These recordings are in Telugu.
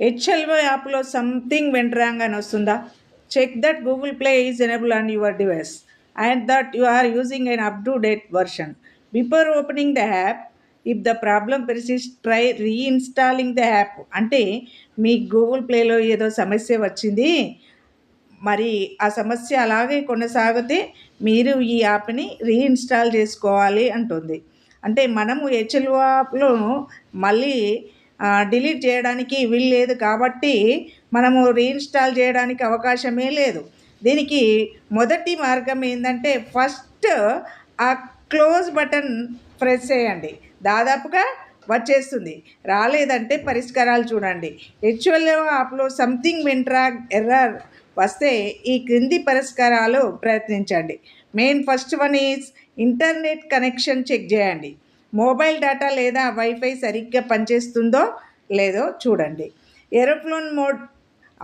హెచ్ఎల్ఓ యాప్లో సంథింగ్ వెంట్ రాంగ్ అని వస్తుందా? Check that Google play is enable on your device and that you are using an up-to-date version. Before opening the app, if the problem persists, try reinstalling the app. అంటే మీ గూగుల్ ప్లేలో ఏదో సమస్య వచ్చింది, మరి ఆ సమస్య అలాగే కొనసాగితే మీరు ఈ యాప్ని రీఇన్స్టాల్ చేసుకోవాలి అంటుంది. అంటే మనము హెచ్ఎల్ఓ యాప్లో మళ్ళీ డిలీట్ చేయడానికి వీలు లేదు కాబట్టి మనము రీఇన్స్టాల్ చేయడానికి అవకాశమే లేదు. దీనికి మొదటి మార్గం ఏంటంటే ఫస్ట్ ఆ క్లోజ్ బటన్ ప్రెస్ చేయండి, దాదాపుగా వచ్చేస్తుంది. రాలేదంటే పరిష్కారాలు చూడండి. హెచ్ఎల్ఓ యాప్లో సంథింగ్ వెంట్రాగ్ ఎర్రర్ వస్తే ఈ క్రింది పరిష్కారాలు ప్రయత్నించండి. First one is internet connection check చేయండి. మొబైల్ డేటా లేదా వైఫై సరిగ్గా పనిచేస్తుందో లేదో చూడండి. ఏరోప్లేన్ మోడ్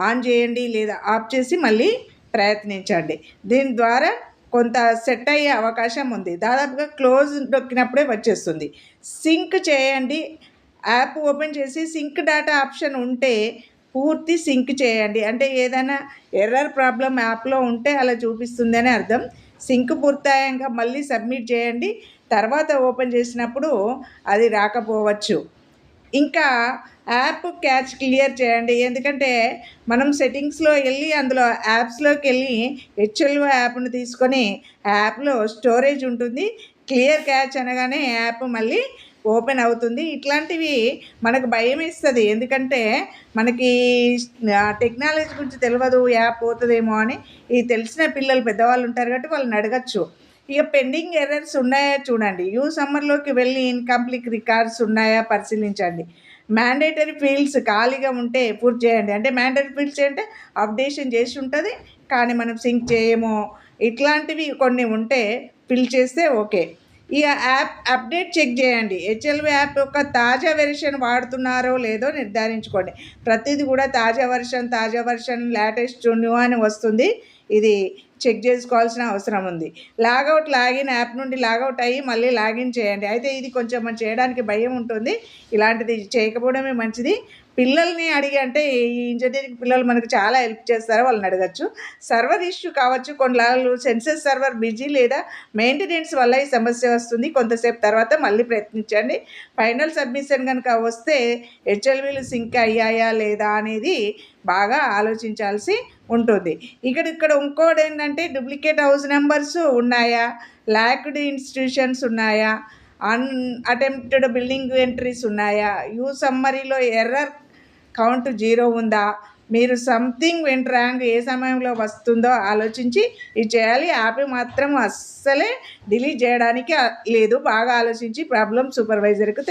ఆన్ చేయండి లేదా ఆఫ్ చేసి మళ్ళీ ప్రయత్నించండి. దీని ద్వారా కొంత సెట్ అయ్యే అవకాశం ఉంది. దాదాపుగా క్లోజ్ నొక్కినప్పుడే వచ్చేస్తుంది. సింక్ చేయండి. యాప్ ఓపెన్ చేసి సింక్ డేటా ఆప్షన్ ఉంటే పూర్తి సింక్ చేయండి. అంటే ఏదైనా ఎర్రర్ ప్రాబ్లం యాప్లో ఉంటే అలా చూపిస్తుంది అని అర్థం. సింక్ పూర్తయ్యాక మళ్ళీ సబ్మిట్ చేయండి. తర్వాత ఓపెన్ చేసినప్పుడు అది రాకపోవచ్చు. ఇంకా యాప్ క్యాచ్ క్లియర్ చేయండి. ఎందుకంటే మనం సెట్టింగ్స్లో వెళ్ళి అందులో యాప్స్లోకి వెళ్ళి హెచ్ఎల్ఓ యాప్ను తీసుకొని యాప్లో స్టోరేజ్ ఉంటుంది. క్లియర్ క్యాచ్ అనగానే యాప్ మళ్ళీ ఓపెన్ అవుతుంది. ఇట్లాంటివి మనకు భయం ఇస్తుంది. ఎందుకంటే మనకి టెక్నాలజీ గురించి తెలియదు, యాప్ పోతుందేమో అని. ఇది తెలిసిన పిల్లలు పెద్దవాళ్ళు ఉంటారు కాబట్టి వాళ్ళని అడగచ్చు. ఇక పెండింగ్ ఎర్రర్స్ ఉన్నాయా చూడండి. సమ్మర్లోకి వెళ్ళి ఇన్కంప్లీట్ రికార్డ్స్ ఉన్నాయా పరిశీలించండి. మ్యాండేటరీ ఫీల్డ్స్ ఖాళీగా ఉంటే పూర్తి చేయండి. అంటే మ్యాండేటరీ ఫీల్డ్స్ అంటే అప్డేషన్ చేసి ఉంటుంది కానీ మనం సింక్ చేయము. ఇట్లాంటివి కొన్ని ఉంటే ఫిల్ చేస్తే ఓకే. ఈ యాప్ అప్డేట్ చెక్ చేయండి. హెచ్ఎల్ఓ యాప్ యొక్క తాజా వెర్షన్ వాడుతున్నారో లేదో నిర్ధారించుకోండి. ప్రతిదీ కూడా తాజా వర్షన్ లేటెస్ట్ న్యూ అని వస్తుంది. ఇది చెక్ చేసుకోవాల్సిన అవసరం ఉంది. లాగిన్ యాప్ నుండి లాగౌట్ అయ్యి మళ్ళీ లాగిన్ చేయండి. అయితే ఇది కొంచెం మనం చేయడానికి భయం ఉంటుంది. ఇలాంటిది చేయకపోవడమే మంచిది. పిల్లల్ని అడిగి, అంటే ఈ ఇంజనీరింగ్ పిల్లలు మనకు చాలా హెల్ప్ చేస్తారు, వాళ్ళని అడగచ్చు. సర్వర్ ఇష్యూ కావచ్చు. కొన్నిసార్లు సెన్సర్ సర్వర్ బిజీ లేదా మెయింటెనెన్స్ వల్ల ఈ సమస్య వస్తుంది. కొంతసేపు తర్వాత మళ్ళీ ప్రయత్నించండి. ఫైనల్ సబ్మిషన్ కనుక వస్తే హెచ్ఎల్ఓలు సింక్ అయ్యాయా లేదా అనేది బాగా ఆలోచించాల్సి ఉంటుంది. ఇక్కడ ఇంకోటి ఏంటంటే డూప్లికేట్ హౌస్ నెంబర్స్ ఉన్నాయా, లాక్డ్ ఇన్స్టిట్యూషన్స్ ఉన్నాయా, అటెంప్టెడ్ బిల్డింగ్ ఎంట్రీస్ ఉన్నాయా, సమ్మరీలో ఎర్రర్ కౌంట్ 0 ఉందా, మీరు సంథింగ్ వెంట్ రాంగ్ ఏ సమయంలో వస్తుందో ఆలోచించి ఇది చేయాలి. యాప్ మాత్రం అస్సలే డిలీట్ చేయడానికి లేదు. బాగా ఆలోచించి ప్రాబ్లం సూపర్వైజర్కి